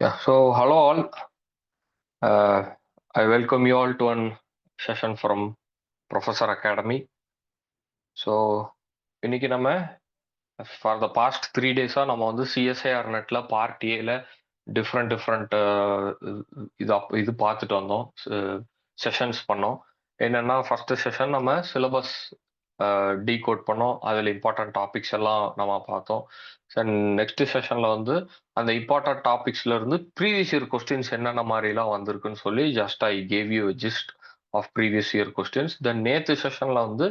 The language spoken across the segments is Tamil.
Yeah, so hello all. I welcome you all to one session from Professor Academy. So இன்னைக்கு நம்ம ஃபார் த பாஸ்ட் 3 டேஸா நம்ம வந்து சிஎஸ்ஐஆர் நெட்ல பார்ட் ஏல டிஃப்ரெண்ட் இது பார்த்துட்டு வந்தோம். செஷன்ஸ் பண்ணோம். என்னன்னா ஃபர்ஸ்ட் செஷன் நம்ம சிலபஸ் டீகோட் பண்ணோம். அதில் இம்பார்ட்டன்ட் டாபிக்ஸ் எல்லாம் நம்ம பார்த்தோம். நெக்ஸ்ட் செஷன்ல வந்து அந்த இம்பார்ட்டன்ட் டாபிக்ஸ்ல இருந்து ப்ரீவியஸ் இயர் கொஸ்டின்ஸ் என்னென்ன மாதிரிலாம் வந்திருக்குன்னு சொல்லி just I gave you gist of previous year questions. Then நேத்து செஷன்ல வந்து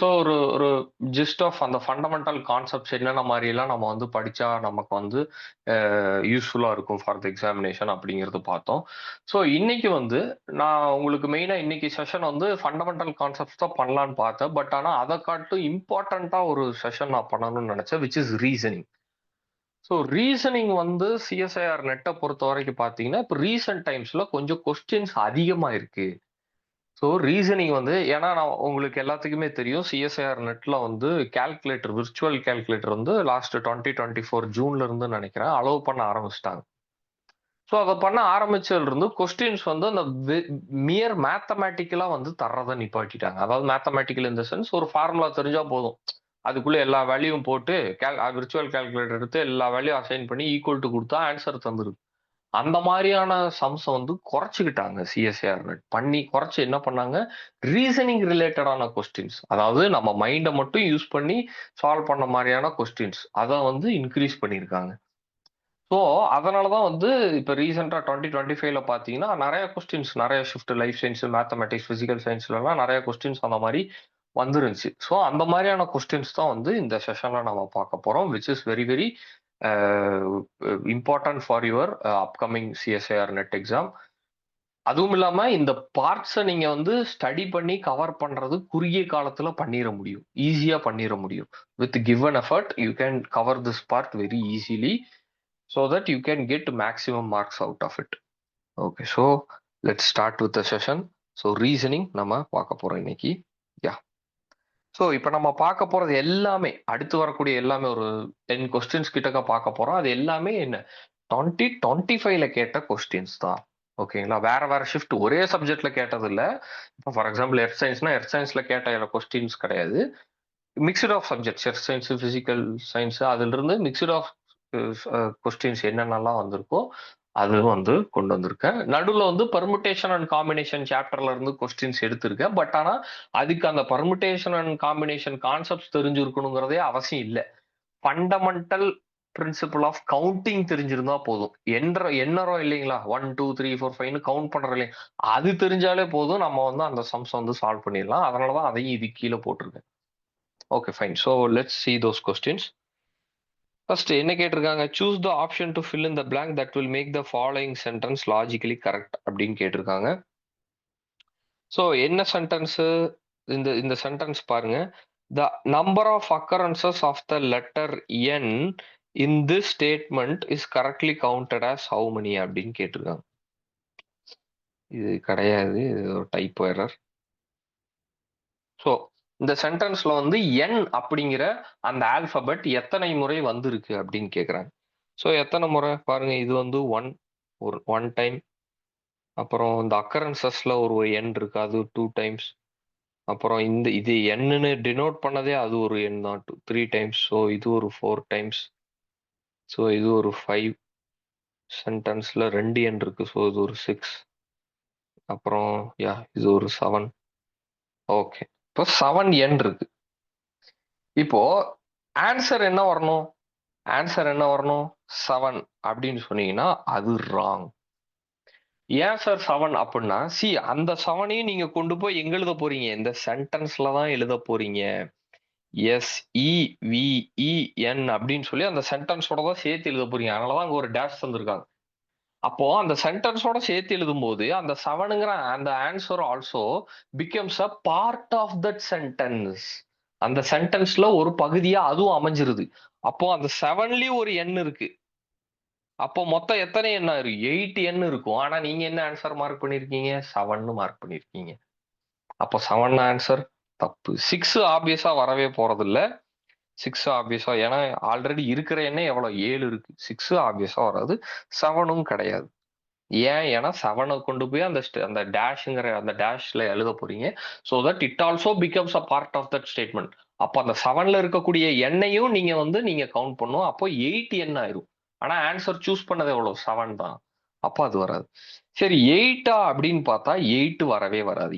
ஸோ ஒரு ஒரு ஜிஸ்ட் ஆஃப் அந்த ஃபண்டமெண்டல் கான்செப்ட்ஸ் என்னென்ன மாதிரிலாம் நம்ம வந்து படிச்சா நமக்கு வந்து யூஸ்ஃபுல்லாக இருக்கும் ஃபார் த எக்ஸாமினேஷன் அப்படிங்கிறது பார்த்தோம். ஸோ இன்னைக்கு வந்து நான் உங்களுக்கு மெயினாக இன்னைக்கு செஷன் வந்து ஃபண்டமெண்டல் கான்செப்ட்ஸ் தான் பண்ணலான்னு பார்த்தேன். பட் ஆனால் அதை காட்டும் இம்பார்ட்டண்ட்டாக ஒரு செஷன் நான் பண்ணணும்னு நினச்சேன், which is reasoning. So reasoning வந்து சிஎஸ்ஐஆர் நெட்டை பொறுத்த வரைக்கும் பார்த்தீங்கன்னா இப்போ ரீசெண்ட் டைம்ஸில் கொஞ்சம் கொஸ்டின்ஸ் அதிகமாக இருக்கு. ஸோ ரீசனிங் வந்து ஏன்னா நான் உங்களுக்கு எல்லாத்துக்குமே தெரியும் சிஎஸ்ஐஆர் நெட்ல வந்து கால்குலேட்டர் விர்ச்சுவல் கால்குலேட்டர் வந்து லாஸ்ட் 2024 ஜூன்ல இருந்து நினைக்கிறேன் அலோவ் பண்ண ஆரம்பிச்சிட்டாங்க. ஸோ அதை பண்ண ஆரம்பிச்சதுல இருந்து கொஸ்டின்ஸ் வந்து அந்த மியர் மேத்தமேட்டிக்கலா வந்து தர்றதை நிப்பாட்டிட்டாங்க. அதாவது மேத்தமேட்டிக்கல் இந்த சென்ஸ் ஒரு ஃபார்முலா தெரிஞ்சா போதும், அதுக்குள்ள எல்லா வேல்யூவும் போட்டு விர்ச்சுவல் கால்குலேட்டர் எடுத்து எல்லா வேல்யூ அசைன் பண்ணி ஈக்குவல் டு கொடுத்தா ஆன்சர் தந்துருது. அந்த மாதிரியான சம்ஸை வந்து குறைச்சிக்கிட்டாங்க. சிஎஸ்ஏஆர் நெட் பண்ணி குறைச்சி என்ன பண்ணாங்க, ரீசனிங் ரிலேட்டடான கொஸ்டின்ஸ், அதாவது நம்ம மைண்டை மட்டும் யூஸ் பண்ணி சால்வ் பண்ண மாதிரியான கொஸ்டின்ஸ் அதை வந்து இன்க்ரீஸ் பண்ணியிருக்காங்க. ஸோ அதனால தான் வந்து இப்போ ரீசெண்டாக 2025ல பார்த்தீங்கன்னா நிறைய கொஸ்டின்ஸ், நிறைய shift life science, mathematics, physical சயின்ஸ்லாம் நிறைய கொஸ்டின்ஸ் அந்த மாதிரி வந்துருந்துச்சு. ஸோ அந்த மாதிரியான கொஸ்டின்ஸ் தான் வந்து இந்த செஷன்ல நம்ம பார்க்க போறோம், which is very very important for your upcoming CSIR net exam. அதுவும் இல்லாம இந்த பார்ட்ஸை நீங்க வந்து ஸ்டடி பண்ணி கவர் பண்றது குறுகிய காலத்துல பண்ணிட முடியும், ஈஸியா பண்ணிட முடியும். With given effort you can cover this part very easily so that you can get maximum marks out of it. Okay, so let's start with the session. So reasoning நம்ம பார்க்க போறோம் இன்னைக்கு. யா, ஸோ இப்போ நம்ம பார்க்க போறது எல்லாமே அடுத்து வரக்கூடிய எல்லாமே ஒரு 10 கொஸ்டின்ஸ் கிட்டக்க பார்க்க போறோம். அது எல்லாமே என்ன 2025ல கேட்ட கொஸ்டின்ஸ் தான். ஓகேங்களா, வேற வேற ஷிஃப்ட் ஒரே சப்ஜெக்ட்ல கேட்டது இல்லை. இப்போ ஃபார் எக்ஸாம்பிள் எர்த் சயின்ஸ்னா எர்த் சயின்ஸ்ல கேட்ட கொஸ்டின்ஸ் கிடையாது, mixed of subjects, earth science, physical science, அதுல இருந்து மிக்சட் ஆஃப் கொஸ்டின்ஸ் என்னென்னலாம் வந்திருக்கோ அது வந்து கொண்டு வந்திருக்கேன். நடுவில் வந்து பர்முடேஷன் அண்ட் காம்பினேஷன் சாப்டர்ல இருந்து கொஸ்டின்ஸ் எடுத்திருக்கேன். பட் ஆனால் அதுக்கு அந்த பர்முடேஷன் அண்ட் காம்பினேஷன் கான்செப்ட்ஸ் தெரிஞ்சிருக்கணுங்கிறதே அவசியம் இல்லை. ஃபண்டமெண்டல் பிரின்சிபல் ஆஃப் கவுண்டிங் தெரிஞ்சிருந்தா போதும். எண்ணறோம் இல்லைங்களா, 1 2 3 4 5 கவுண்ட் பண்றோம் இல்லைங்க, அது தெரிஞ்சாலே போதும், நம்ம வந்து அந்த சம்ஸ் வந்து சால்வ் பண்ணிடலாம். அதனாலதான் அதையும் இது கீழே போட்டிருக்கேன். Okay fine. So let's see those questions. First என்ன கேட்டிருக்காங்க, choose the option to fill in the blank that will make the following sentence logically correct அப்படின்னு கேட்டிருக்காங்க. ஸோ என்ன சென்டென்ஸ், இந்த சென்டென்ஸ் பாருங்க, the number of occurrences of the letter N in this statement is correctly counted as how many அப்படின்னு கேட்டிருக்காங்க. இது கிடையாது, இது ஒரு டைப் எரர். ஸோ இந்த சென்டென்ஸ்ல வந்து என் அப்படிங்கிற அந்த ஆல்பபெட் எத்தனை முறை வந்திருக்கு அப்படின்னு கேட்குறாங்க. ஸோ எத்தனை முறை பாருங்க, இது வந்து ஒன் டைம், அப்புறம் இந்த அக்கரன்சஸ்ல ஒரு எண் இருக்கு, அது 2 டைம்ஸ், அப்புறம் இது என்னன்னு டினோட் பண்ணதே அது ஒரு எண் தான் 3 டைம்ஸ். ஸோ இது ஒரு 4 டைம்ஸ். ஸோ இது ஒரு 5 சென்டென்ஸ்ல 2 எண் இருக்கு. ஸோ இது ஒரு 6, அப்புறம் இது ஒரு 7. ஓகே, இப்போ 7 எண் இருக்கு. இப்போ ஆன்சர் என்ன வரணும், ஆன்சர் என்ன வரணும், 7 அப்படின்னு சொன்னீங்கன்னா அது ராங். ஏன் சார் 7 அப்படின்னா, அந்த 7ஐயும் நீங்க கொண்டு போய் எங்க எழுத போறீங்க, இந்த சென்டென்ஸ்ல தான் எழுத போறீங்க. SEVEN அப்படின்னு சொல்லி அந்த சென்டென்ஸோட தான் சேர்த்து எழுத போறீங்க. அதனாலதான் அங்க ஒரு டேஷ் தந்திருக்காங்க. அப்போ அந்த சென்டென்ஸோட சேர்த்து எழுதும் போது அந்த 7ங்கிற அந்த answer also becomes a part of that sentence. அந்த சென்டென்ஸ்ல ஒரு பகுதியா அதுவும் அமைஞ்சிருது. அப்போ அந்த 7லயும் ஒரு எண் இருக்கு. அப்போ மொத்தம் எத்தனை எண்ணா இருக்கு, 8 எண் இருக்கும். ஆனா நீங்க என்ன ஆன்சர் மார்க் பண்ணிருக்கீங்க, 7 மார்க் பண்ணிருக்கீங்க. அப்போ 7 ஆன்சர் தப்பு. 6 ஆப்வியஸா வரவே போறது இல்ல. 6 ஆப்வியஸா, ஏன்னா ஆல்ரெடி இருக்கிற எண்ணே எவ்வளவு 7 இருக்கு. 6 ஆப்வியஸா வராது. 7ம் கிடையாது. ஏன்னா 7 கொண்டு போய் அந்த டேஷ்ங்கிற அந்த டேஷ்ல எழுத போறீங்க. So that it also becomes a part of that statement. அப்ப அந்த 7ல இருக்கக்கூடிய எண்ணையும் நீங்க கவுண்ட் பண்ணும். அப்போ 8 எண் ஆயிரும். ஆனா ஆன்சர் சூஸ் பண்ணது எவ்வளவு? 7 தான். அப்ப அது வராது. சரி 8ஆ அப்படின்னு பார்த்தா 8 வரவே வராது.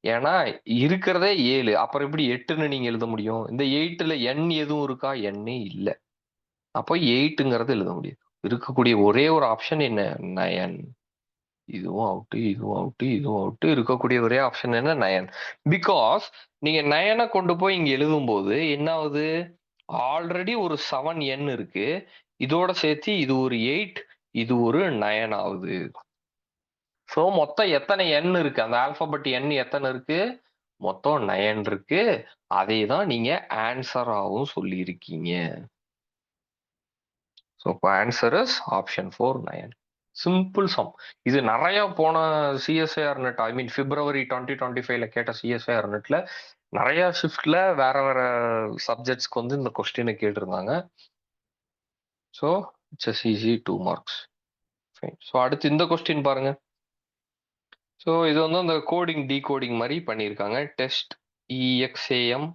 ஏன்னா இருக்கிறதே 7. அப்புறம் எப்படி 8ன்னு நீங்க எழுத முடியும்? இந்த 8ல எண் எதுவும் இருக்கா? எண்ணே இல்ல. அப்போ 8ங்கிறது எழுத முடியும். இருக்கக்கூடிய ஒரே ஒரு ஆப்ஷன் என்ன? 9. இதுவும் அவுட்டு, இதுவும் அவுட்டு, இதுவும் அவுட்டு. இருக்கக்கூடிய ஒரே ஆப்ஷன் என்ன? 9. பிகாஸ் நீங்க 9 கொண்டு போய் இங்க எழுதும்போது என்ன ஆகுது? ஆல்ரெடி ஒரு 7 எண் இருக்கு. இதோட சேர்த்து இது ஒரு 8, இது ஒரு 9 ஆகுது. சோ மொத்தம் எத்தனை எண் இருக்கு? அந்த ஆல்பாபெட் எண் எத்தனை இருக்கு? மொத்தம் 9 இருக்கு. அதை தான் நீங்க ஆன்சராவும் சொல்லியிருக்கீங்க. ஸோ இப்போ answer is option 4 9. Simple some. இது நிறைய போன சிஎஸ்ஐஆர் நெட் ஐ மீன் பிப்ரவரி 2025ல கேட்ட சிஎஸ்ஐஆர் நெட்ல நிறைய ஷிஃப்ட்ல வேற வேற சப்ஜெக்ட்ஸ்க்கு வந்து இந்த கொஸ்டினை கேட்டிருந்தாங்க. So it's easy 2 marks. So அடுத்து இந்த கொஸ்டின் பாருங்க. ஸோ இது வந்து அந்த கோடிங் டீகோடிங் மாதிரி பண்ணியிருக்காங்க. டெஸ்ட் இஎக்ஸ்ஏஎம்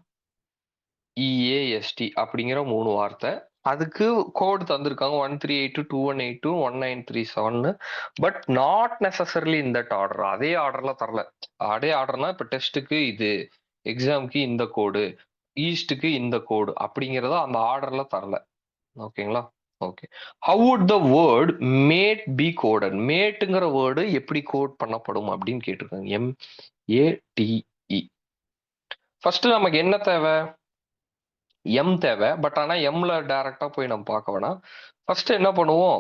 இஏஎஸ்டி அப்படிங்கிற 3 வார்த்தை. அதுக்கு கோட் தந்திருக்காங்க 1382 2182 1937. But not necessarily in that order. அதே ஆர்டர்ல தரல. அதே ஆர்டர்னா இப்ப டெஸ்ட்டுக்கு இது, எக்ஸாம்க்கு இந்த கோடு, ஈஸ்டுக்கு இந்த கோடு அப்படிங்கறத அந்த ஆர்டர்ல தரல. ஓகேங்களா? Okay. How would the word mad be coded? மேட்ங்கிற வேர்டு எப்படி கோட் பண்ணப்படும் அப்படின்னு கேட்டிருக்காங்க. MATE. ஃபர்ஸ்ட் நமக்கு என்ன தேவை? எம் தேவை. பட் ஆனா எம்ல டைரக்டா போய் நம்ம பார்க்க வேணாம். ஃபர்ஸ்ட் என்ன பண்ணுவோம்?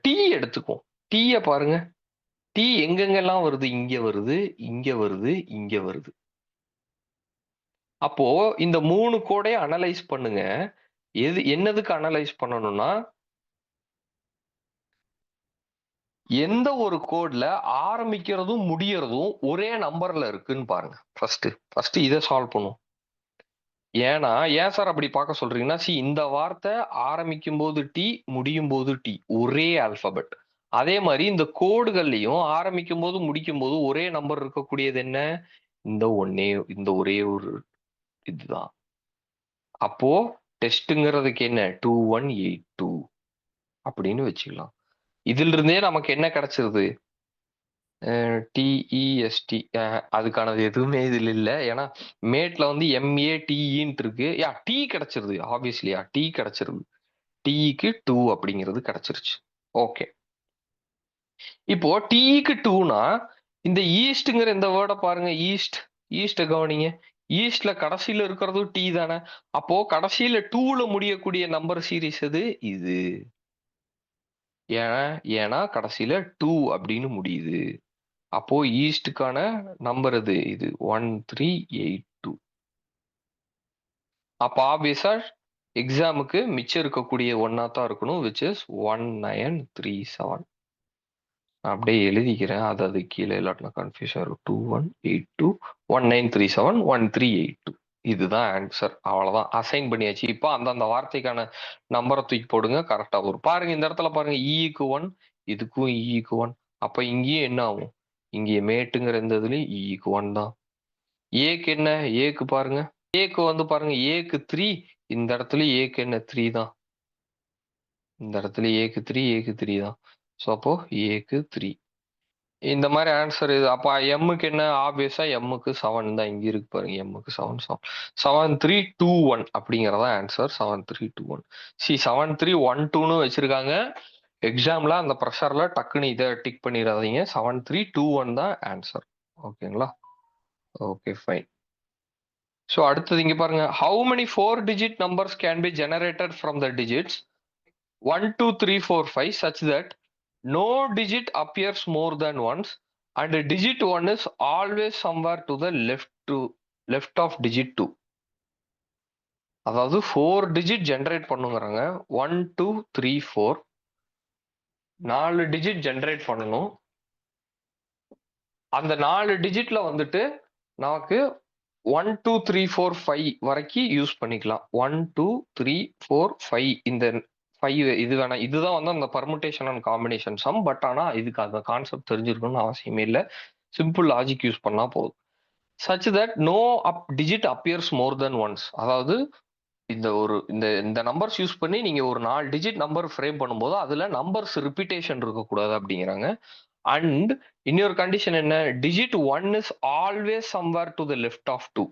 டி எடுத்துக்குவோம். டீய பாருங்க. டி எங்கெங்கெல்லாம் வருது? இங்க வருது, இங்க வருது, இங்க வருது. அப்போ இந்த 3 கோடை அனலைஸ் பண்ணுங்க. என்னதுக்கு அனலைஸ் பண்ணணும்னா, எந்த ஒரு கோட்ல ஆரம்பிக்கிறதும் முடியறதும் ஒரே நம்பர்ல இருக்குன்னு பாருங்க. ஃபர்ஸ்ட் இதை சால்வ் பண்ணுவோம். ஏன் சார் அப்படி பார்க்க சொல்றீங்கன்னா, இந்த வார்த்தை ஆரம்பிக்கும் போது டி, முடியும் போது டி. ஒரே ஆல்பபெட். அதே மாதிரி இந்த கோடுகள்லயும் ஆரம்பிக்கும் போது முடிக்கும் போது ஒரே நம்பர் இருக்கக்கூடியது என்ன? இந்த ஒரே ஒரு இதுதான். அப்போ டெஸ்ட்ங்கிறதுக்கு என்ன? 2182 அப்படின்னு வச்சுக்கலாம். இதுல இருந்தே நமக்கு என்ன கிடைச்சிருது? டிஇஎஸ்டி. அதுக்கானது எதுவுமே இதுல இல்ல. ஏன்னா மேட்ல வந்து எம்ஏடிஇன்ட்டு இருக்கு. டி கிடைச்சிருது. ஆப்வியஸ்லி டி கிடைச்சிருது. டிக்கு 2 அப்படிங்கிறது கிடைச்சிருச்சு. ஓகே. இப்போ டிக்கு 2னா இந்த ஈஸ்ட்ங்கிற இந்த வேர்டை பாருங்க. ஈஸ்ட் கவனிங்க. ஈஸ்ட்ல கடைசியில இருக்கிறது டி தானே. அப்போ கடைசியில 2ல முடியக்கூடிய நம்பர் சீரிஸ் எது? இது. ஏன்னா கடைசியில 2 அப்படின்னு முடியுது. அப்போ ஈஸ்டுக்கான நம்பர் இது 1382. அப்ப ஆப்வியஸா எக்ஸாமுக்கு மிச்சம் இருக்கக்கூடிய ஒன்னா தான் இருக்கணும். Which is 1937. அப்படியே எழுதிக்கிறேன். அது கீழே இல்லாட்டினா கன்ஃபியூஷன் இருக்கும். 2182 1937 1382. இதுதான் ஆன்சர். அவ்வளவுதான். அசைன் பண்ணியாச்சு. இப்போ அந்தந்த வார்த்தைக்கான நம்பரை தூக்கி போடுங்க. கரெக்டா வரும். பாருங்க இந்த இடத்துல பாருங்க. ஈக்கு 1, இதுக்கும் ஈக்கு 1. அப்ப இங்கேயும் என்ன ஆகும்? இங்கே மேட்டுங்கிற இந்த இதுலயும் ஈக்கு 1 தான். ஏக்கு என்ன? ஏக்கு பாருங்க. ஏக்கு வந்து பாருங்க. ஏக்கு 3. இந்த இடத்துல ஏக்கு என்ன? 3 தான். இந்த இடத்துல ஏக்கு 3, ஏக்கு 3 தான். ஸோ அப்போ ஏக்கு 3. இந்த மாதிரி ஆன்சர் இது. அப்ப எம்முக்கு என்ன? ஆப்வியஸா எம்முக்கு 7 தான். இங்க இருக்கு பாருங்க. எம்முக்கு 7 7321 அப்படிங்கறதா ஆன்சர். 7321. 7312ன்னு வச்சிருக்காங்க. எக்ஸாம்ல அந்த ப்ரெஷர்ல டக்குன்னு இதை டிக் பண்ணிடாதீங்க. 7321 தான் ஆன்சர். ஓகேங்களா? Okay fine. ஸோ அடுத்தது இங்க பாருங்க. How many 4-digit numbers can be generated from the digits 1, 2, 3, 4, 5 such that no digit appears more than once and digit 1 is always somewhere to the left of digit 2. அதாவது 4 digit generate பண்ணுங்கிறாங்க. 1, 2, 3, 4. 4 digit generate பண்ணணும். அந்த 4 digitல வந்துட்டு நமக்கு 1 2 3 4 5 வரைக்கும் யூஸ் பண்ணிக்கலாம். 1 2 3 4 5 இந்த 5 இது வேணா இதுதான் வந்து அந்த permutation and combination sum. But ஆனா இதுக்கு அந்த கான்செப்ட் தெரிஞ்சிருக்கணும்னு அவசியமே இல்ல. சிம்பிள் லாஜிக் யூஸ் பண்ணா போதும். Such that no digit appears more than ones. அதாவது இந்த நம்பர்ஸ் யூஸ் பண்ணி நீங்க ஒரு 4 டிஜிட் நம்பர் ஃப்ரேம் பண்ணும்போது அதுல நம்பர்ஸ் ரிப்பீட்டேஷன் இருக்கக்கூடாது அப்படிங்கிறாங்க. அண்ட் இன்னொரு கண்டிஷன் என்ன, digit 1 is always somewhere to the left of 2.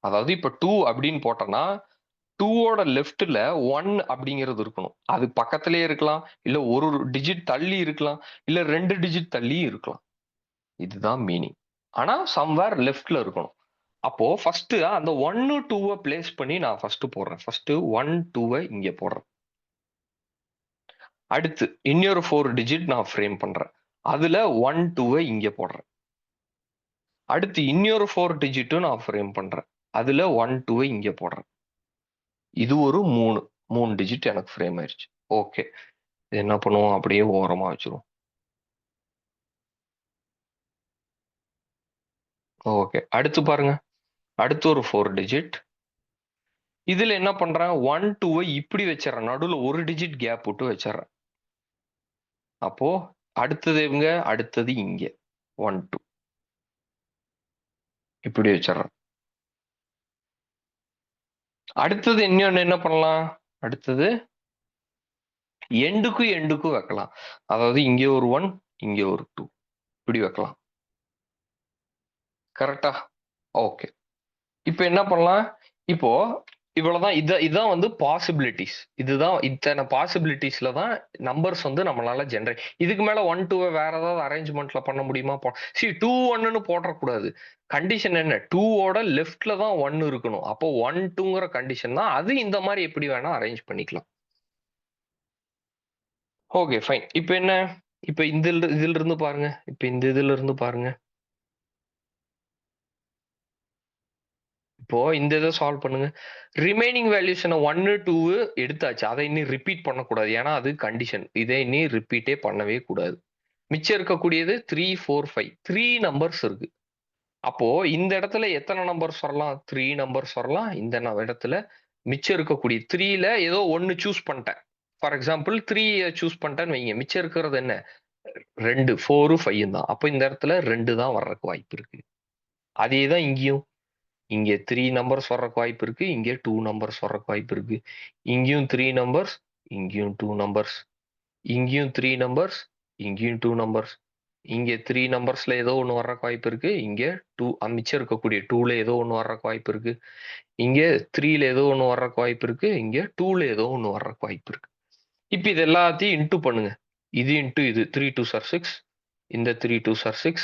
அதாவது இப்ப 2 அப்படின்னு போட்டோம்னா 2ஓட லெஃப்ட்ல 1 அப்படிங்கிறது இருக்கணும். அது பக்கத்திலேயே இருக்கலாம், இல்ல ஒரு டிஜிட் தள்ளி இருக்கலாம், இல்ல 2 டிஜிட் தள்ளி இருக்கலாம். இதுதான் மீனிங். ஆனா சம்வேர் லெஃப்ட்ல இருக்கணும். அப்போ ஃபர்ஸ்ட் அந்த 1 2 பிளேஸ் பண்ணி நான் ஃபர்ஸ்ட் போடுறேன். ஃபர்ஸ்ட் 1 2 இங்க போடுறேன். அடுத்து இன்னொரு 4 டிஜிட் நான் ஃப்ரேம் பண்றேன். அதுல 1 2 இங்க போடுறேன். அடுத்து இன்னொரு 4 டிஜிட்டும் நான் ஃப்ரேம் பண்றேன். அதுல 1 2 இங்க போடுறேன். இது ஒரு 3 டிஜிட் எனக்கு ஃப்ரேம் ஆயிருச்சு. ஓகே. என்ன பண்ணுவோம், அப்படியே ஓரமா வச்சிருவோம். ஓகே. அடுத்து பாருங்க. அடுத்து ஒரு 4 டிஜிட். இதுல என்ன பண்றேன், 1 2 இப்படி வச்சிடறேன். நடுவுல ஒரு டிஜிட் கேப் விட்டு வச்சிடறேன். அப்போ அடுத்தது எங்க, அடுத்தது இங்க 1 2 இப்படி வச்சிடறேன். அடுத்தது இன்னொன்னு என்ன பண்ணலாம், அடுத்தது எண்டுக்கும் எண்டுக்கும் வைக்கலாம். அதாவது இங்க ஒரு 1 இங்க ஒரு 2 இப்படி வைக்கலாம். கரெக்டா? ஓகே. இப்ப என்ன பண்ணலாம், இப்போ இவ்வளவுதான். இதான் வந்து பாசிபிலிட்டிஸ். இதுதான் இத்தனை பாசிபிலிட்டிஸ்ல தான் நம்பர்ஸ் வந்து நம்மளால ஜெனரேட். இதுக்கு மேல 1 2 வேற ஏதாவது அரேஞ்ச்மெண்ட்ல பண்ண முடியுமா? சி 2 1ன்னு போடக்கூடாது. கண்டிஷன் என்ன, 2ஓட லெஃப்ட்ல தான் 1 இருக்கணும். அப்போ 1 2ங்கிற கண்டிஷன் தான். அது இந்த மாதிரி எப்படி வேணா அரேஞ்ச் பண்ணிக்கலாம். Okay fine. இப்ப என்ன, இப்ப இதுல இருந்து பாருங்க. இப்ப இந்த இதுல இருந்து பாருங்க. இப்போ இந்த இதை சால்வ் பண்ணுங்க. ரிமைனிங் வேல்யூஸ் என்ன 1 2 எடுத்தாச்சு. அதை இனி ரிப்பீட் பண்ணக்கூடாது. ஏன்னா அது கண்டிஷன். இதை இனி ரிப்பீட்டே பண்ணவே கூடாது. மிச்சம் இருக்கக்கூடியது 3 4 5 3 நம்பர்ஸ் இருக்கு. அப்போ இந்த இடத்துல எத்தனை நம்பர்ஸ் வரலாம், 3 நம்பர்ஸ் வரலாம். இந்த இடத்துல மிச்சம் இருக்கக்கூடிய 3ல ஏதோ ஒன்னு சூஸ் பண்ணிட்டேன். ஃபார் எக்ஸாம்பிள் 3 சூஸ் பண்ணிட்டேன்னு வைங்க. மிச்சம் இருக்கிறது என்ன, 2 4 5 தான். அப்போ இந்த இடத்துல 2 தான் வர்றதுக்கு வாய்ப்பு இருக்கு. அதே தான் இங்கேயும். இங்க 3 நம்பர்ஸ் வர்றதுக்கு வாய்ப்பு இருக்கு. இங்க 2 நம்பர்ஸ் வர்றதுக்கு வாய்ப்பு இருக்கு. இங்கேயும் 3 நம்பர்ஸ், இங்கேயும் 2 நம்பர்ஸ். இங்கேயும் 3 நம்பர்ஸ், இங்கேயும் 2 நம்பர்ஸ். இங்க 3 நம்பர்ஸ்ல ஏதோ ஒண்ணு வர்றதுக்கு வாய்ப்பு இருக்கு. இங்க 2 மிச்சம் இருக்கக்கூடிய 2ல ஏதோ ஒண்ணு வர்றதுக்கு வாய்ப்பு இருக்கு. இங்க 3ல ஏதோ ஒண்ணு வர்றதுக்கு வாய்ப்பு இருக்கு. இங்க 2ல ஏதோ ஒண்ணு வர்றதுக்கு வாய்ப்பு இருக்கு. இப்ப இது எல்லாத்தையும் இன்டு பண்ணுங்க. இது இன்டு இது 3 2s are 6. இந்த 3 2s are 6.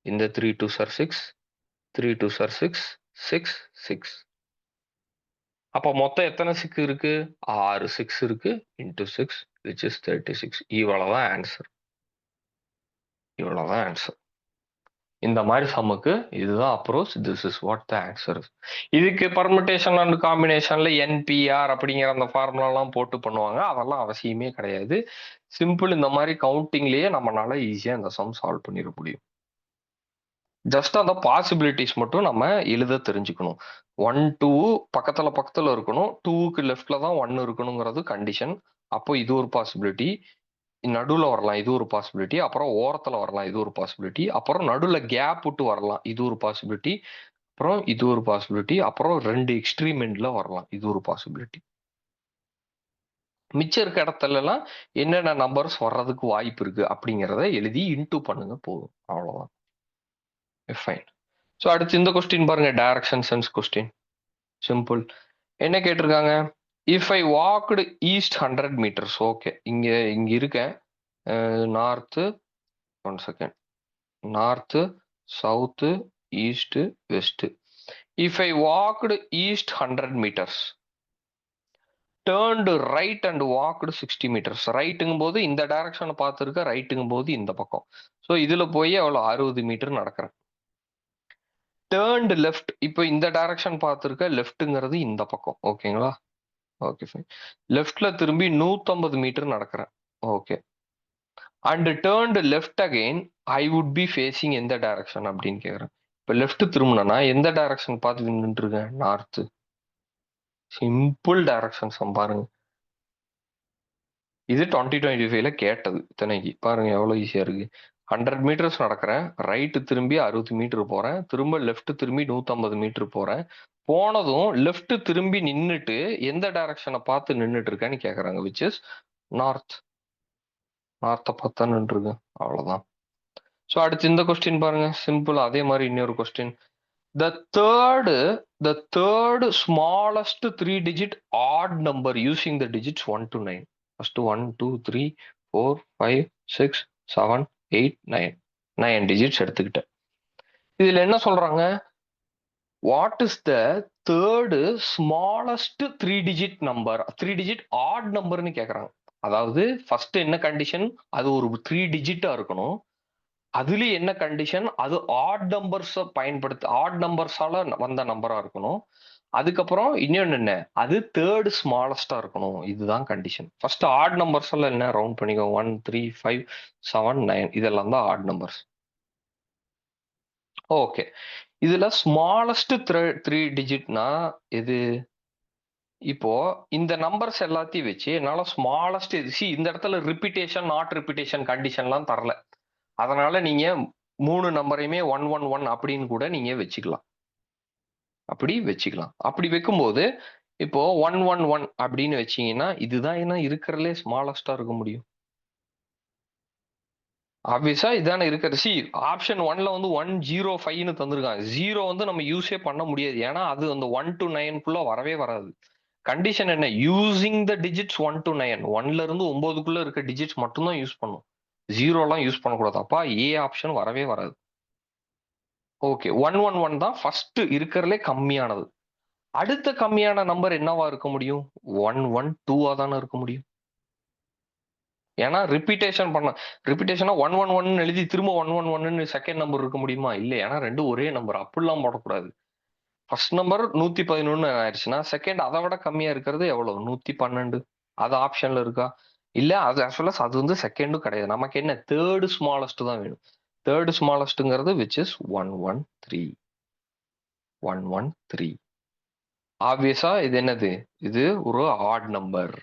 இந்த 3 2s are 6. 3 2s are 6. 6 6. அப்ப மொத்தம் எத்தனை 6 இருக்கு, 6 6 இருக்கு. Into 6 which is 36. இவ்வளவுதான் ஆன்சர். இவ்வளவுதான் ஆன்சர். இந்த மாதிரி சம்முக்கு இதுதான் approach. This is what the answer. இதுக்கு பர்முடேஷன் அண்ட் காம்பினேஷன்ல என்பிஆர் அப்படிங்கிற அந்த ஃபார்முலா எல்லாம் போட்டு பண்ணுவாங்க. அதெல்லாம் அவசியமே கிடையாது. சிம்பிள் இந்த மாதிரி கவுண்டிங்லயே நம்மளால ஈஸியா இந்த சம் சால்வ் பண்ணிட முடியும். ஜஸ்ட் அந்த பாசிபிலிட்டிஸ் மட்டும் நம்ம எழுத தெரிஞ்சுக்கணும். 1 2 பக்கத்துல பக்கத்துல இருக்கணும். 2க்கு லெஃப்ட்ல தான் 1 இருக்கணுங்கிறது கண்டிஷன். அப்போ இது ஒரு பாசிபிலிட்டி. நடுவுல வரலாம், இது ஒரு பாசிபிலிட்டி. அப்புறம் ஓரத்துல வரலாம், இது ஒரு பாசிபிலிட்டி. அப்புறம் நடுவுல கேப் விட்டு வரலாம், இது ஒரு பாசிபிலிட்டி. அப்புறம் இது ஒரு பாசிபிலிட்டி. அப்புறம் 2 எக்ஸ்ட்ரீம் எண்ட்ல வரலாம், இது ஒரு பாசிபிலிட்டி. மிச்சம் இருக்க இடத்துல எல்லாம் என்னென்ன நம்பர்ஸ் வர்றதுக்கு வாய்ப்பு இருக்கு அப்படிங்கிறத எழுதி இன்டூ பண்ணுங்க போதும். அவ்வளவுதான். ஃபைன். ஸோ அடுத்து இந்த கொஸ்டின் பாருங்க, டைரக்ஷன் சென்ஸ் கொஸ்டின். சிம்பிள். என்ன கேட்டிருக்காங்க, if I walked east 100 meters. Okay, இங்க இங்க இருக்கேன். North, 1 second, north, south, east, west. If I walked east 100 meters, turned right and walked 60 meters. ரைட்டுங்கும் போது இந்த டைரக்ஷனை பார்த்துருக்க, ரைட்டுங்கும் போது இந்த பக்கம். ஸோ இதுல போய் அவ்வளோ 60 மீட்டர் நடக்கிறேன். டேர்ன்டு லெஃப்ட், இப்போ இந்த டைரக்ஷன் பார்த்துருக்க, லெஃப்ட்டுங்கிறது இந்த பக்கம். ஓகேங்களா? Okay fine. லெஃப்ட்ல திரும்பி 150 மீட்டர் நடக்கிறேன். Okay. And டேர்ன்டு left again I would be facing எந்த டைரக்ஷன் அப்படின்னு கேட்குறேன். இப்போ லெஃப்ட் திரும்பினா எந்த டைரக்ஷன் பார்த்து நின்றுட்டு இருக்கேன்? நார்த்து. சிம்பிள் டைரக்ஷன்ஸ் பாருங்க. இது 2025ல கேட்டது இத்தனைக்கு. பாருங்க எவ்வளவு ஈஸியா இருக்கு. 100 மீட்டர்ஸ் நடக்கிறேன், ரைட்டு திரும்பி 60 மீட்டர் போறேன், திரும்ப லெஃப்ட் திரும்பி 150 மீட்டர் போறேன். போனதும் லெஃப்ட் திரும்பி நின்னுட்டு எந்த டைரக்ஷனை பார்த்து நின்னுட்டு இருக்கேன்னு கேக்குறாங்க. Which is north. நார்த்தை பார்த்தா நின்று இருக்கேன். அவ்வளவுதான். ஸோ அடுத்து இந்த கொஸ்டின் பாருங்க, சிம்பிள். அதே மாதிரி இன்னொரு question. The third, the third smallest 3-digit odd number using the digits 1 to 9. First 1, 2, 3, 4, 5, 6, 7, 8, 9. 9 digits எடுத்துக்கிட்டேன். இதுல என்ன சொல்றாங்க? What is the third smallest 3-digit number? 3-digit odd numberன்னு கேக்குறாங்க. அதாவது ஃபர்ஸ்ட் என்ன கண்டிஷன்? அது ஒரு 3 டிஜிட்டா இருக்கணும். அதுலயும் என்ன கண்டிஷன்? அது ஆட் நம்பர்ஸ் பயன்படுத்தி ஆட் நம்பர்ஸால வந்த நம்பரா இருக்கணும். அதுக்கப்புறம் இன்னொன்னு என்ன? அது தேர்ட் ஸ்மாலஸ்டா இருக்கணும். இதுதான் கண்டிஷன். ஃபர்ஸ்ட் ஆட் நம்பர்ஸ் எல்லாம் என்ன? ரவுண்ட் பண்ணிக்கோ. 1, 3, 5, 7, 9 இதெல்லாம் தான் ஆட் நம்பர்ஸ். ஓகே. இதுல ஸ்மாலஸ்ட் 3 டிஜிட்னா எது? இப்போ இந்த நம்பர்ஸ் எல்லாத்தையும் வச்சு என்னால ஸ்மாலஸ்ட் இந்த இடத்துல ரிப்பீட்டேஷன், நாட் ரிப்பீட்டேஷன் கண்டிஷன்லாம் தரல. அதனால நீங்க 3 நம்பரையுமே 111 அப்படின்னு கூட நீங்க வச்சுக்கலாம். அப்படி வைக்கும்போது இப்போ 111 அப்படின்னு வச்சீங்கன்னா இதுதான் என்ன இருக்கிறதுலே ஸ்மாலஸ்டா இருக்க முடியும். ஆப்வியஸா இதானே இருக்கிறது. ஆப்ஷன் 1ல வந்து 105ன்னு தந்திருக்காங்க. 0 வந்து நம்ம யூஸே பண்ண முடியாது. ஏன்னா அது அந்த 1 to 9க்குள்ள வரவே வராது. கண்டிஷன் என்ன? Using the digits 1 to 9. 1ல இருந்து 9க்குள்ள இருக்க டிஜிட்ஸ் மட்டும் தான் யூஸ் பண்ணும். 0லாம் யூஸ் பண்ணக்கூடாது. அப்பா ஏ ஆப்ஷன் வரவே வராது. ஓகே. 111 தான் ஃபர்ஸ்ட் இருக்கிறதுலே கம்மியானது. அடுத்த கம்மியான நம்பர் என்னவா இருக்க முடியும்? 112 தானே இருக்க முடியும். ஏன்னா ரிப்பீட்டேஷனா 111 எழுதி திரும்ப 111 செகண்ட் நம்பர் இருக்க முடியுமா? இல்ல. ஏன்னா ரெண்டும் ஒரே நம்பர். அப்படிலாம் போடக்கூடாது. ஃபர்ஸ்ட் நம்பர் 111 ஆயிடுச்சுன்னா செகண்ட் அதை விட கம்மியா இருக்கிறது எவ்வளவு? 112. அது ஆப்ஷன்ல இருக்கா? இல்ல. அது ஆக்சுவலா அது வந்து செகண்டும் கிடையாது. நமக்கு என்ன? தேர்ட் ஸ்மாலஸ்ட் தான் வேணும். தேர்ட் ஸ்மாலஸ்ட்ங்கிறது விச் இஸ் 113. 113. ஆப்வியஸா இது என்னது? இது ஒரு ஆட் நம்பர்.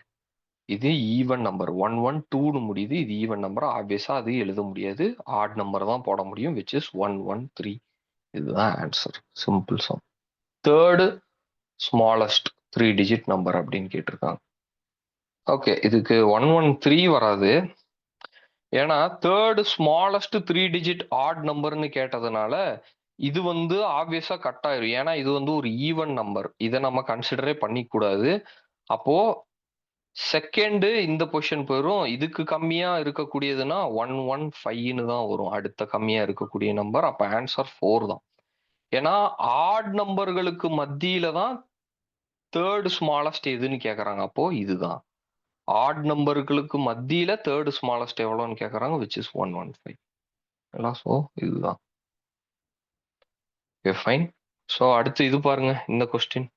இது ஈவன் நம்பர். 112ன்னு முடியுது. இது ஈவன் நம்பர். ஆப்வியஸா அது எழுத முடியாது. ஆட் நம்பர் தான் போட முடியும். Which is 113. இதுதான் answer. Simple some. Third smallest 3 digit number அப்படின்னு கேட்டிருக்காங்க. ஓகே. இதுக்கு 113 வராது. ஏன்னா தேர்ட் ஸ்மாலஸ்ட் 3 டிஜிட் ஆட் நம்பர்னு கேட்டதுனால இது வந்து ஆப்வியஸா கட் ஆயிரும். ஏன்னா இது வந்து ஒரு ஈவன் நம்பர். இதை நம்ம கன்சிடரே பண்ணிக்கூடாது. அப்போ செகண்ட் இந்த பொசிஷன் போயிரும். இதுக்கு கம்மியா இருக்கக்கூடியதுன்னா 115ன்னு தான் வரும். அடுத்த கம்மியா இருக்கக்கூடிய நம்பர். அப்ப ஆன்சர் 4 தான். ஏன்னா ஆட் நம்பர்களுக்கு மத்தியில தான் தேர்ட் ஸ்மாலஸ்ட் எதுன்னு கேக்குறாங்க. அப்போ இதுதான் ஆட் நம்பர்களுக்கு மத்தியில தேர்ட் ஸ்மாலஸ்ட் எவ்வளவுன்னு கேக்குறாங்க. Which is 115. ஸோ இதுதான். Okay fine. ஸோ அடுத்து இது பாருங்க இந்த question.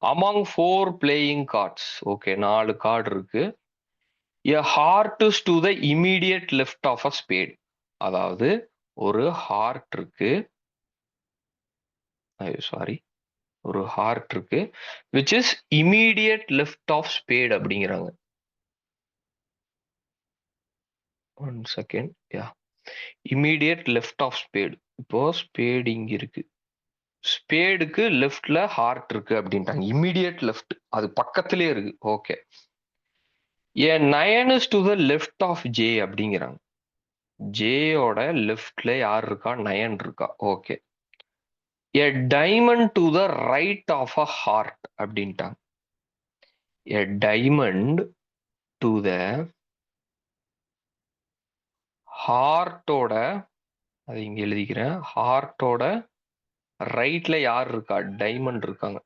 Among 4 playing cards. Okay 4 card இருக்கு. A heart is to the immediate left of a spade. அதாவது ஒரு ஹார்ட் இருக்கு. சாரி, ஒரு ஹார்ட் இருக்கு which is immediate left of spade அப்படிங்கிறாங்க. 1 second. Yeah, immediate left of spade. இப்போ ஸ்பேட் இங்க இருக்கு. ஸ்பேடுக்கு லெஃப்ட்ல ஹார்ட் இருக்கு அப்படின்ட்டாங்க. இம்மீடியட் லெஃப்ட், அது பக்கத்திலே இருக்கு. Okay. A 9 is to the left of J அப்படிங்கிறாங்க. ஜேயோட லெஃப்ட்ல யார் இருக்கா? 9 இருக்கா. Okay. A diamond to the right of a heart அப்படின்ட்டாங்க. A diamond to the ஹார்ட்டோட, அது இங்க எழுதிக்கிறேன், ஹார்ட்டோட ரைட்ல யார் இருக்கா? டைமண்ட் இருக்காங்க.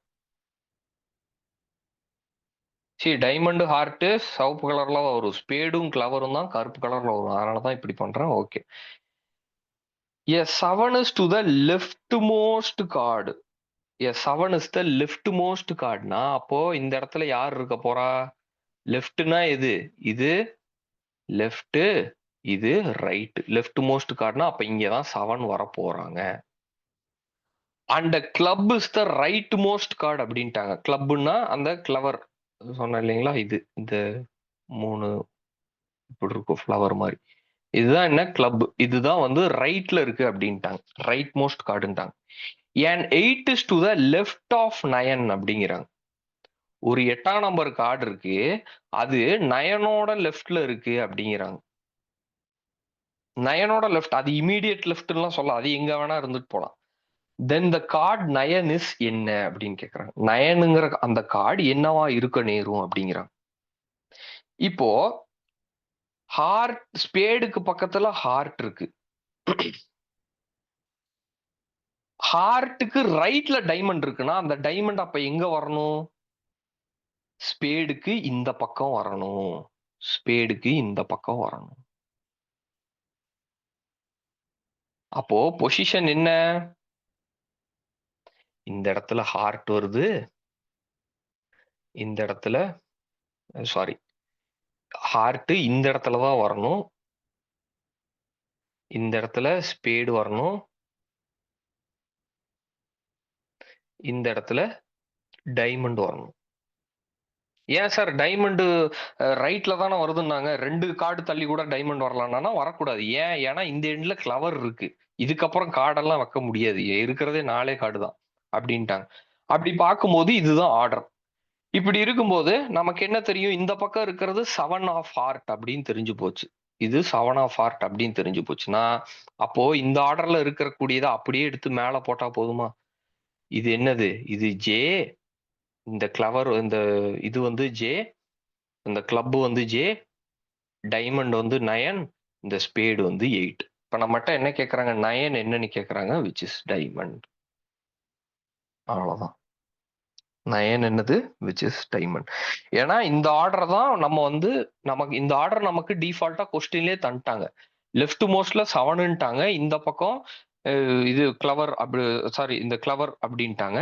சரி, டைமண்ட் ஹார்ட் சிவப்பு கலர்ல வரும். ஸ்பேடும் கிளவரும் தான் கருப்பு கலர்ல வரும். அதனாலதான் இப்படி பண்றேன். Okay. A 7 is to the leftmost card. A 7 is the leftmost cardனா அப்போ இந்த இடத்துல யார் இருக்க போறா? லெஃப்ட்னா எது? இது லெஃப்ட், இது ரைட். லெஃப்ட் மோஸ்ட் கார்டுனா அப்ப இங்கதான் 7 வர போறாங்க. And club is the right most card அப்படின்ட்டாங்க. கிளப்னா அந்த கிளவர் சொன்னேன் இல்லைங்களா, இது இந்த 3 இப்படி இருக்கும் ஃப்ளவர் மாதிரி. இதுதான் என்ன கிளப், இதுதான் வந்து ரைட்ல இருக்கு அப்படின்ட்டாங்க. ரைட் மோஸ்ட் கார்டுன்ட்டாங்க. ஏன் 8 is to the left of 9 அப்படிங்கிறாங்க. ஒரு 8ஆம் நம்பர் கார்டு இருக்கு, அது 9ஓட லெஃப்ட்ல இருக்கு அப்படிங்கிறாங்க. 9ஓட லெஃப்ட், அது இமீடியட் லெஃப்ட்லாம் சொல்லலாம், அது எங்க வேணா இருந்துட்டு போலாம். தென் த கார்டு 9 இஸ் என்ன அப்படின்னு கேக்குறாங்க. 9ங்கிற அந்த கார்டு என்னவா இருக்க நேரும் அப்படிங்கிறாங்க. இப்போ ஹார்ட், ஸ்பேடுக்கு பக்கத்துல ஹார்ட் இருக்கு. ஹார்ட்டுக்கு ரைட்ல டைமண்ட் இருக்குன்னா அந்த டைமண்ட் அப்ப எங்க வரணும்? ஸ்பேடுக்கு இந்த பக்கம் வரணும். ஸ்பேடுக்கு இந்த பக்கம் வரணும். அப்போ பொசிஷன் என்ன? இந்த இடத்துல ஹார்ட் வருது, இந்த இடத்துல சாரி, ஹார்ட் இந்த இடத்துல தான் வரணும், இந்த இடத்துல ஸ்பேடு வரணும், இந்த இடத்துல டைமண்ட் வரணும். ஏன் சார் டைமண்ட் ரைட்ல தானே வருதுன்னாங்க, 2 கார்டு தள்ளி கூட டைமண்ட் வரலாம்னா வரக்கூடாது. ஏன்? ஏன்னா இந்த எண்ட்ல கிளவர் இருக்கு, இதுக்கப்புறம் கார்டெல்லாம் வைக்க முடியாது, இருக்கிறதே 4 கார்டு தான் அப்படின்ட்டாங்க. அப்படி பார்க்கும்போது இதுதான் ஆர்டர். இப்படி இருக்கும்போது நமக்கு என்ன தெரியும்? இந்த பக்கம் இருக்கிறது 7 ஆஃப் ஹார்ட் அப்படின்னு தெரிஞ்சு போச்சு. இது 7 ஆஃப் ஹார்ட் அப்படின்னு தெரிஞ்சு போச்சுன்னா, அப்போ இந்த ஆர்டர்ல இருக்கக்கூடியதை அப்படியே எடுத்து மேல போட்டா போதுமா? இது என்னது? இது ஜே, இந்த கிளவர் இந்த இது வந்து ஜே, இந்த கிளப் வந்து ஜே, டைமண்ட் வந்து 9, இந்த ஸ்பேடு வந்து 8. இப்ப நம்மகிட்ட என்ன கேக்குறாங்க? 9 என்னன்னு கேக்குறாங்க, which is டைமண்ட். அவ்வளவுதான். 9 என்னது? which is diamond. ஏன்னா இந்த ஆர்டர் தான் நம்ம வந்து, நமக்கு இந்த ஆர்டர் நமக்கு டிஃபால்ட்டா கொஸ்டின்லயே தந்துட்டாங்க. லெஃப்ட் மோஸ்ட்ல 7ன்ட்டாங்க, இந்த பக்கம் இது கிளவர் அப்படி, சாரி இந்த கிளவர் அப்படின்ட்டாங்க.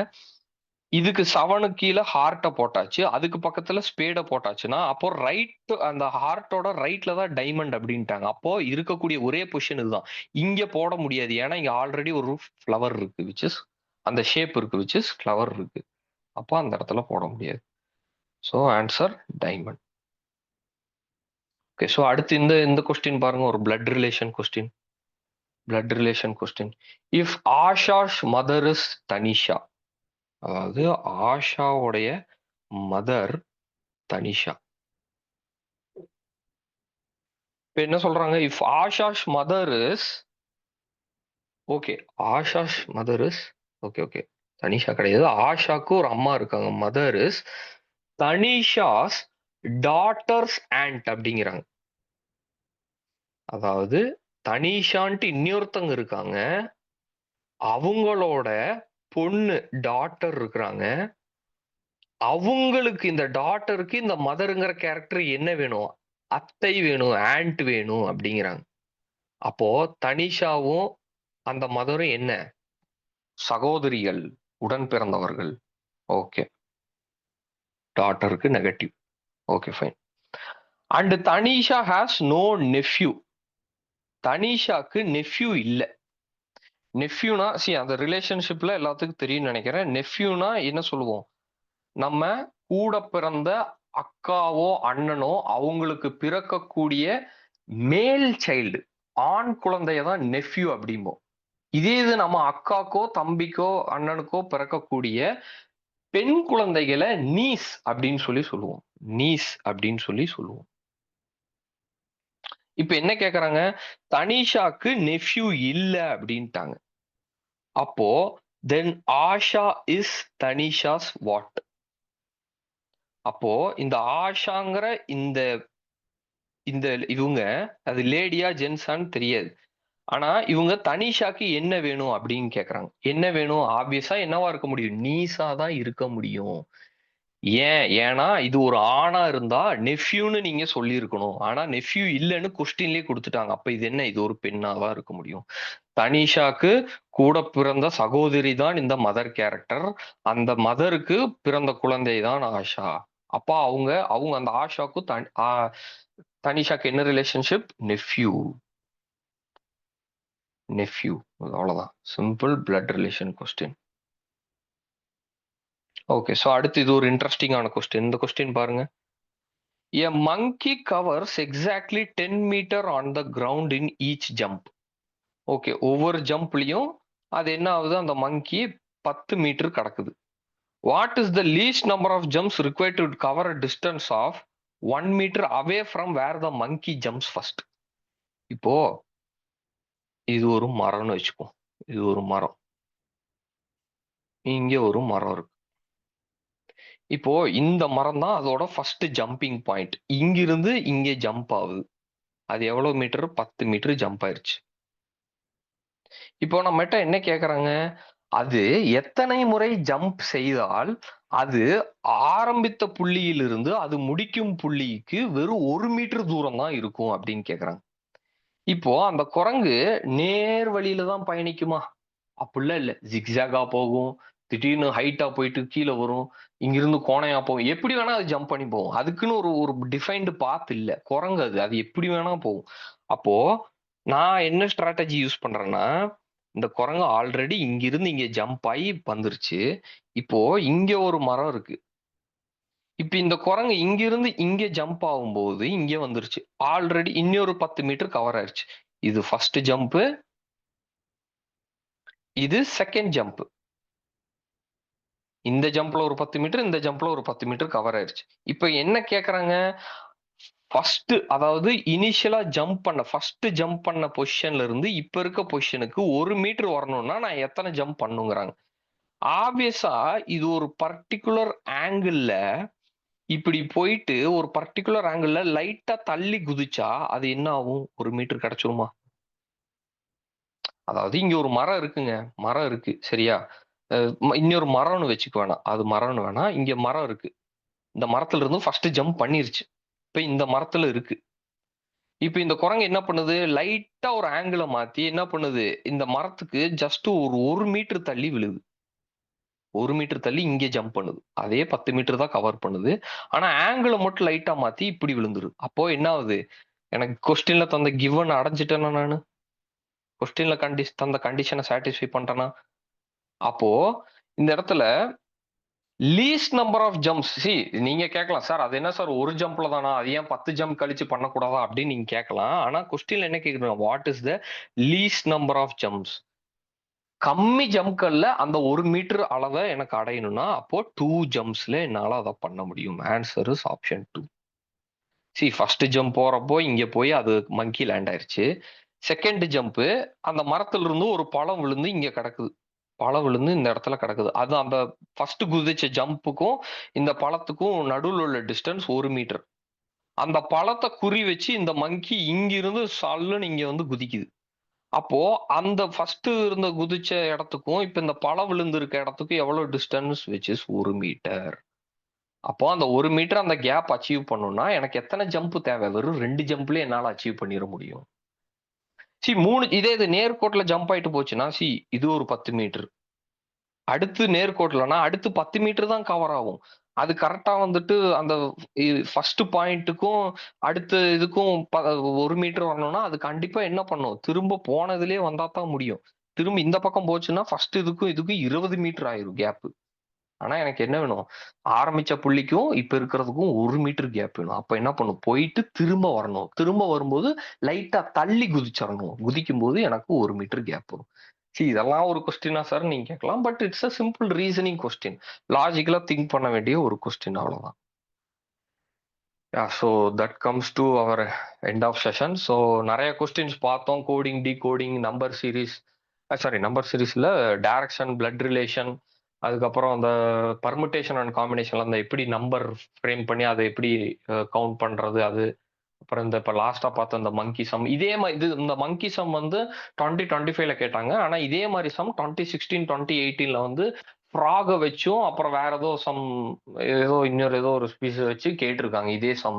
இதுக்கு 7க்கு கீழே ஹார்ட்ட போட்டாச்சு, அதுக்கு பக்கத்துல ஸ்பேட போட்டாச்சுன்னா அப்போ ரைட், அந்த ஹார்ட்டோட ரைட்ல தான் டைமண்ட் அப்படின்ட்டாங்க. அப்போ இருக்கக்கூடிய ஒரே பொசிஷன் இதுதான். இங்க போட முடியாது, ஏன்னா இங்க ஆல்ரெடி ஒரு ஃப்ளவர் இருக்கு, which is அந்த ஷேப் இருக்கு, which is ஃப்ளவர் இருக்கு. அப்போ அந்த இடத்துல போட முடியாது. So answer diamond. Okay, so அடுத்து இந்த இந்த கொஸ்டின் பாருங்க, ஒரு blood relation question. Blood relation question. If Asha's mother is Tanisha, அதாவது ஆஷாவுடைய மதர் தனிஷா. இப்ப என்ன சொல்றாங்க? If Asha's mother is, okay Asha's mother is, okay okay Tanisha கிடையாது, ஆஷாக்கு ஒரு அம்மா இருக்காங்க, mother is Tanisha's daughter's aunt அப்படிங்கிறாங்க. அதாவது தனிஷான்ட்டு இன்னொருத்தங்க இருக்காங்க, அவங்களோட பொண்ணு டாட்டர் இருக்கிறாங்க, அவங்களுக்கு இந்த டாட்டருக்கு இந்த மதருங்கிற கேரக்டர் என்ன வேணும்? அத்தை வேணும், ஆண்ட் வேணும் அப்படிங்கிறாங்க. அப்போ தனிஷாவும் அந்த மதரும் என்ன? சகோதரிகள், உடன் பிறந்தவர்கள். ஓகே, டாட்டருக்கு negative. Okay fine. And Tanisha has no nephew. தனிஷாக்கு நெஃப்யூ இல்ல. நெஃப்யூனா அந்த ரிலேஷன்ஷிப்ல எல்லாத்துக்கும் தெரியும்னு நினைக்கிறேன். நெஃப்யூனா என்ன சொல்லுவோம்? நம்ம கூட பிறந்த அக்காவோ அண்ணனோ அவங்களுக்கு பிறக்கக்கூடிய மேல் சைல்டு, ஆண் குழந்தைய தான் நெஃப்யூ அப்படிம்போம். இதே இது நம்ம அக்காக்கோ தம்பிக்கோ அண்ணனுக்கோ பிறக்கக்கூடிய பெண் குழந்தைகளை நீஸ் அப்படின்னு சொல்லி சொல்லுவோம். நீஸ் அப்படின்னு சொல்லி சொல்லுவோம். இப்ப என்ன கேக்குறாங்க? தனிஷாக்கு நெஃப்யூ இல்ல அப்படின்ட்டாங்க. அப்போ தென் ஆஷா இஸ் தனிஷாஸ் வாட்? அப்போ இந்த ஆஷாங்கிற இந்த இந்த இவங்க, அது லேடியா ஜென்ஸான்னு தெரியாது, ஆனா இவங்க தனிஷாக்கு என்ன வேணும் அப்படின்னு கேக்குறாங்க. என்ன வேணும்? ஆப்வியஸா என்னவா இருக்க முடியும்? நீஸா தான் இருக்க முடியும். ஏன்? ஏன்னா இது ஒரு ஆணா இருந்தா நெஃப்யூன்னு நீங்க சொல்லியிருக்கணும். ஆனா நெஃப்யூ இல்லன்னு கொஸ்டின்லயே குடுத்துட்டாங்க. அப்ப இது என்ன? இது ஒரு பெண்ணா தான் இருக்க முடியும். தனிஷாக்கு கூட பிறந்த சகோதரி தான் இந்த மதர் கேரக்டர். அந்த மதருக்கு பிறந்த குழந்தை தான் ஆஷா. அப்ப அவங்க அவங்க அந்த ஆஷாக்கும் தனிஷாக்கு என்ன ரிலேஷன்ஷிப்? நெஃப்யூ. நெஃப்யூ. அவ்வளவுதான். Simple blood relation question. Okay. So அடுத்து இது ஒரு இன்ட்ரஸ்டிங்கான கொஸ்டின். இந்த கொஸ்டின் பாருங்க. A monkey covers exactly 10 meter on the ground in each jump. Okay. ஒவ்வொரு ஜம்ப்லயும் அது என்ன ஆகுது, அந்த மங்கி 10 மீட்டர் கடக்குது. What is the least number of jumps required to cover a distance of 1 meter away from where the monkey jumps first? இப்போ இது ஒரு மரம்னு வச்சுப்போம். இது ஒரு மரம். இங்க ஒரு மரம் இருக்கு. இப்போ இந்த மரம் தான் அதோட ஃபர்ஸ்ட் ஜம்பிங் பாயிண்ட். இங்கிருந்து இங்கே ஜம்ப் ஆகுது. அது எவ்வளவு மீட்டர்? 10 மீட்டர் ஜம்ப் ஆயிருச்சு. இப்போ நம்மகிட்ட என்ன கேக்குறாங்க? அது எத்தனை முறை ஜம்ப் செய்தால் அது ஆரம்பித்த புள்ளியிலிருந்து அது முடிக்கும் புள்ளிக்கு வெறும் 1 மீட்டர் தூரம் தான் இருக்கும் அப்படின்னு கேக்குறாங்க. இப்போ அந்த குரங்கு நேர் வழியில தான் பயணிக்குமா? அப்படிலாம் இல்ல. ஜிக்ஸாகா போகும். திடீர்னு ஹைட்டா போயிட்டு கீழ வரும். இங்கிருந்து கோணையா போகும். எப்படி வேணா அது ஜம்ப் பண்ணி போகும். அதுக்குன்னு ஒரு ஒரு டிஃபைன்டு பாத் இல்ல. குரங்கு அது. அது எப்படி வேணா போகும். அப்போ நான் என்ன ஸ்ட்ராட்டஜி யூஸ் பண்றேன்னா, இந்த குரங்கு ஆல்ரெடி இங்கிருந்து இங்க ஜம்ப் ஆயி வந்துருச்சு. இப்போ இங்க ஒரு மரம் இருக்கு. இப்ப இந்த குரங்கு இங்கிருந்து இங்க ஜம்ப் ஆகும்போது இங்க வந்துருச்சு. ஆல்ரெடி இன்னொரு 10 மீட்டர் கவர் ஆயிருச்சு. இது ஃபர்ஸ்ட் ஜம்ப். இது செகண்ட் ஜம்ப். இந்த ஜம்ப்ல ஒரு 10 மீட்டர், இந்த ஜம்ப்ல ஒரு 10 மீட்டர் கவர் ஆயிருச்சு. இப்ப என்ன கேக்குறாங்க? ஃபர்ஸ்ட் அதாவது இனிஷியலா ஃபர்ஸ்ட் ஜம்ப் பண்ண பொசிஷன்ல இருந்து இப்ப இருக்க பொசிஷனுக்கு 1 மீட்டர் வரணும்னா நான் எத்தனை ஜம்ப் பண்ணுங்கிறாங்க. ஆப்வியஸா இது ஒரு பர்ட்டிகுலர் ஆங்கிள்ல இப்படி போயிட்டு ஒரு பர்ட்டிகுலர் ஆங்கிள்ல லைட்டா தள்ளி குதிச்சா அது என்ன ஆகும்? 1 மீட்டர் கிடைச்சிருமா? அதாவது இங்க ஒரு மரம் இருக்குங்க. மரம் இருக்கு. சரியா? இன்னொரு மரம்னு வச்சுக்க வேணாம். அது மரம்னு வேணாம். இங்க மரம் இருக்கு. இந்த மரத்துல இருந்து ஃபர்ஸ்ட் ஜம்ப் பண்ணிருச்சு. இப்ப இந்த மரத்துல இருக்கு. இப்ப இந்த குரங்கு என்ன பண்ணுது? லைட்டா ஒரு ஆங்கிள மாத்தி என்ன பண்ணுது? இந்த மரத்துக்கு ஜஸ்ட் ஒரு 1 மீட்டர் தள்ளி விழுது. 1 மீட்டர் தள்ளி இங்க ஜம்ப் பண்ணுது. அதே 10 மீட்டர் தான் கவர் பண்ணுது. ஆனா ஆங்கிள மட்டும் லைட்டா மாத்தி இப்படி விழுந்துருது. அப்போ என்ன ஆகுது? எனக்கு கொஸ்டின்ல தந்த கிவன் அடைஞ்சுட்டேனா நானு? கொஸ்டின்ல தந்த கண்டிஷன சாட்டிஸ்ஃபை பண்ட்டேனா? அப்போ இந்த இடத்துல லீஸ்ட் நம்பர் ஆஃப் ஜம்ப்ஸ் நீங்க கேட்கலாம் சார் அது என்ன சார் ஒரு ஜம்ப்ல தானா அது ஏன் 10 ஜம்ப் கழிச்சு பண்ணக்கூடாதா அப்படின்னு நீங்க கேட்கலாம். ஆனா கொஸ்டின்ல என்ன கேக்குறாங்க? What is the least number of jumps? கம்மி ஜம்ப்கள்ல அந்த 1 மீட்டர் அளவை எனக்கு அடையணும்னா அப்போ 2 ஜம்ப்ஸ்ல என்னால அதை பண்ண முடியும். Answer is option 2. First jump போறப்போ இங்க போய் அது மங்கி லேண்ட் ஆயிருச்சு. செகண்ட் ஜம்ப் அந்த மரத்துல இருந்து ஒரு பழம் விழுந்து இங்க கிடக்குது. பழம் விழுந்து இந்த இடத்துல கிடக்குது. அது அந்த ஃபர்ஸ்ட் குதிச்ச ஜம்புக்கும் இந்த பழத்துக்கும் நடுவுல உள்ள டிஸ்டன்ஸ் 1 மீட்டர். அந்த பழத்தை குறி வச்சு இந்த மங்கி இங்கிருந்து சல்லுன்னு இங்க வந்து குதிக்குது. அப்போ அந்த ஃபர்ஸ்ட் இருந்த குதிச்ச இடத்துக்கும் இப்ப இந்த பழம் விழுந்து இருக்க இடத்துக்கும் எவ்வளவு டிஸ்டன்ஸ் விச் இஸ் 1 மீட்டர். அப்போ அந்த 1 மீட்டர் அந்த கேப் அச்சீவ் பண்ணணும்னா எனக்கு எத்தனை ஜம்ப் தேவை? வெறும் 2 ஜம்ப்லயே என்னால அச்சீவ் பண்ணிட முடியும். 3 இதே இது நேர்கோட்டுல ஜம்ப் ஆயிட்டு போச்சுன்னா இது ஒரு 10 மீட்டர். அடுத்து நேர்கோட்டுலனா அடுத்து 10 மீட்டர் தான் கவர் ஆகும். அது கரெக்ட்டா வந்துட்டு அந்த ஃபர்ஸ்ட் பாயிண்ட்டுக்கும் அடுத்த இதுக்கும் 1 மீட்டர் வரணும்னா, அது கண்டிப்பா என்ன பண்ணும்? திரும்ப போனதிலேயே வந்தா தான் முடியும். திரும்ப இந்த பக்கம் போச்சுன்னா, ஃபர்ஸ்ட் இதுக்கும் 20 மீட்டர் ஆயிரும் கேப். ஆனா எனக்கு என்ன வேணும்? ஆரம்பிச்ச புள்ளிக்கும், இப்ப இருக்கிறதுக்கும் 1 மீட்டர் கேப் வேணும். அப்ப என்ன பண்ணும்? போயிட்டு திரும்ப வரணும். திரும்ப வரும்போது லைட்டா தள்ளி குதிச்சிரணும். குதிக்கும்போது எனக்கு 1 மீட்டர் கேப் வரும். இதெல்லாம் ஒரு கொஸ்டினா சார் நீங்க கேட்கலாம். But it's a simple reasoning question. லாஜிக்கலா திங்க் பண்ண வேண்டிய ஒரு கொஸ்டின் அவ்வளவுதான். So that comes to our end of session. So நிறைய கொஸ்டின்ஸ் பார்த்தோம். Coding, decoding, number series number சீரிஸ்ல டைரக்ஷன், பிளட் ரிலேஷன், அதுக்கப்புறம் அந்த பர்முட்டேஷன் அண்ட் காம்பினேஷன்ல அந்த எப்படி நம்பர் ஃப்ரேம் பண்ணி அதை எப்படி கவுண்ட் பண்றது அது. அப்புறம் இந்த இப்போ லாஸ்டா பார்த்த இந்த மங்கி சம் இதே மாதிரி இந்த மங்கி சம் வந்து 2025ல கேட்டாங்க. ஆனா இதே மாதிரி சம் 2016, 2018ல வந்து ஃப்ராக வச்சும் அப்புறம் வேற ஏதோ ஒரு ஸ்பீஸ் வச்சு கேட்டிருக்காங்க இதே சம்.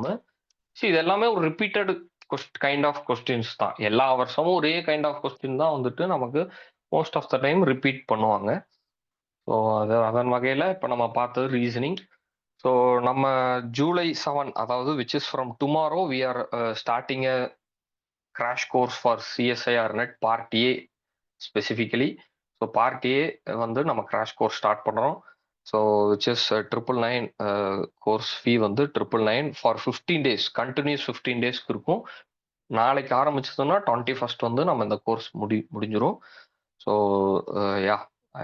இது எல்லாமே ஒரு ரிப்பீட்டட் கைண்ட் ஆஃப் கொஸ்டின்ஸ் தான். எல்லா வருஷமும் ஒரே கைண்ட் ஆஃப் கொஸ்டின் தான் வந்துட்டு நமக்கு most of the time repeat பண்ணுவாங்க. ஸோ அதன் வகையில இப்ப நம்ம பார்த்தது ரீசனிங். ஸோ நம்ம ஜூலை 7 அதாவது which is from tomorrow we are starting a crash course for CSIR NET part A specifically. So part A வந்து நம்ம கிராஷ் கோர்ஸ் ஸ்டார்ட் பண்றோம். So which is 999 course fee வந்து 999 ஃபார் 15 டேஸ், கண்டினியூஸ் 15 டேஸ்க்கு இருக்கும். நாளைக்கு ஆரம்பிச்சதுன்னா 21st வந்து நம்ம இந்த கோர்ஸ் முடிஞ்சிரும். So yeah,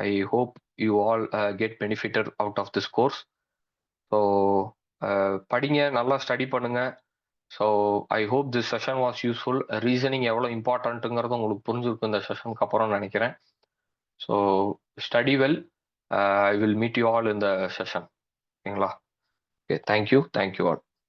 I hope you all get benefitted out of this course. So படிங்க, நல்லா ஸ்டடி பண்ணுங்க. So I hope this session was useful. Reasoning எவ்வளோ இம்பார்ட்டன்ட்டுங்கிறது உங்களுக்கு புரிஞ்சிருக்கும் இந்த செஷனுக்கு அப்புறம் நினைக்கிறேன். So study well. I will meet you all இந்த செஷன். ஓகேங்களா? Okay, thank you all.